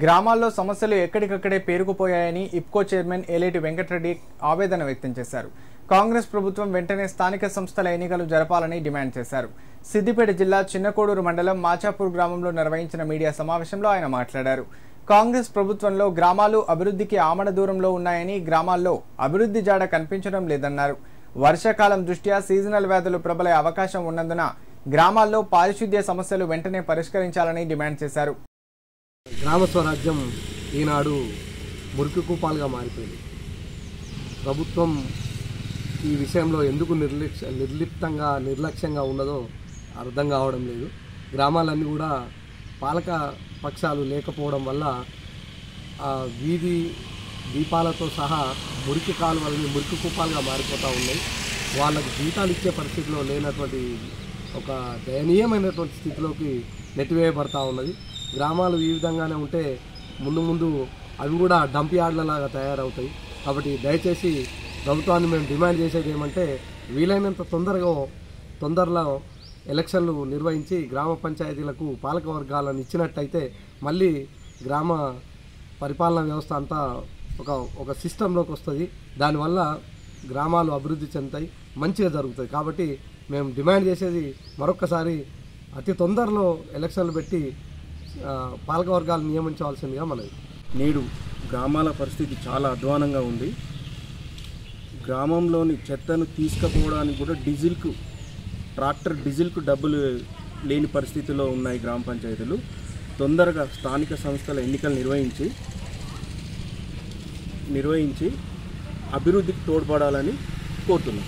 గ్రామాల్లో సమస్యలు ఎక్కడికక్కడే పేరుకుపోయాయని ఇప్కో చైర్మన్ ఏలేటి వెంకటరెడ్డి ఆవేదన వ్యక్తం చేశారు. కాంగ్రెస్ ప్రభుత్వం వెంటనే స్థానిక సంస్థల ఎన్నికలు జరపాలని డిమాండ్ చేశారు. సిద్దిపేట జిల్లా చిన్నకోడూరు మండలం మాచాపూర్ గ్రామంలో నిర్వహించిన మీడియా సమావేశంలో ఆయన మాట్లాడారు. కాంగ్రెస్ ప్రభుత్వంలో గ్రామాలు అభివృద్ధికి ఆమడ దూరంలో ఉన్నాయని, గ్రామాల్లో అభివృద్ధి జాడ కనిపించడం లేదన్నారు. వర్షాకాలం దృష్ట్యా సీజనల్ వ్యాధులు ప్రబలే అవకాశం ఉన్నందున గ్రామాల్లో పారిశుద్ధ్య సమస్యలు వెంటనే పరిష్కరించాలని డిమాండ్ చేశారు. గ్రామ స్వరాజ్యం ఈనాడు మురికి కూపాలుగా మారిపోయింది. ప్రభుత్వం ఈ విషయంలో ఎందుకు నిర్లక్ష్యంగా ఉన్నదో అర్థం కావడం లేదు. గ్రామాలన్నీ కూడా పాలక పక్షాలు లేకపోవడం వల్ల వీధి దీపాలతో సహా మురికి కాలువలని మురికి కూపాలుగా మారిపోతూ ఉన్నాయి. వాళ్ళకు జీతాలు ఇచ్చే పరిస్థితిలో లేనటువంటి ఒక దయనీయమైనటువంటి స్థితిలోకి నెట్టివేయబడతా ఉన్నది. గ్రామాలు ఈ విధంగానే ఉంటే ముందు అవి కూడా డంప్ యార్డ్లలాగా తయారవుతాయి. కాబట్టి దయచేసి ప్రభుత్వాన్ని మేము డిమాండ్ చేసేది ఏమంటే, వీలైనంత తొందరలో ఎలక్షన్లు నిర్వహించి గ్రామ పంచాయతీలకు పాలక వర్గాలను ఇచ్చినట్టయితే మళ్ళీ గ్రామ పరిపాలనా వ్యవస్థ అంతా ఒక సిస్టంలోకి వస్తుంది. దానివల్ల గ్రామాలు అభివృద్ధి చెందుతాయి, మంచిగా జరుగుతుంది. కాబట్టి మేము డిమాండ్ చేసేది మరొక్కసారి అతి తొందరలో ఎలక్షన్లు పెట్టి పాలకవర్గాలు నియమించవలసిందిగా మనది. నేడు గ్రామాల పరిస్థితి చాలా అధ్వానంగా ఉంది. గ్రామంలోని చెత్తను తీసుకుపోవడానికి కూడా ట్రాక్టర్ డీజిల్కు డబ్బులు లేని పరిస్థితిలో ఉన్నాయి గ్రామ పంచాయతీలు. తొందరగా స్థానిక సంస్థల ఎన్నికలు నిర్వహించి అభివృద్ధికి తోడ్పడాలని కోరుతున్నాం.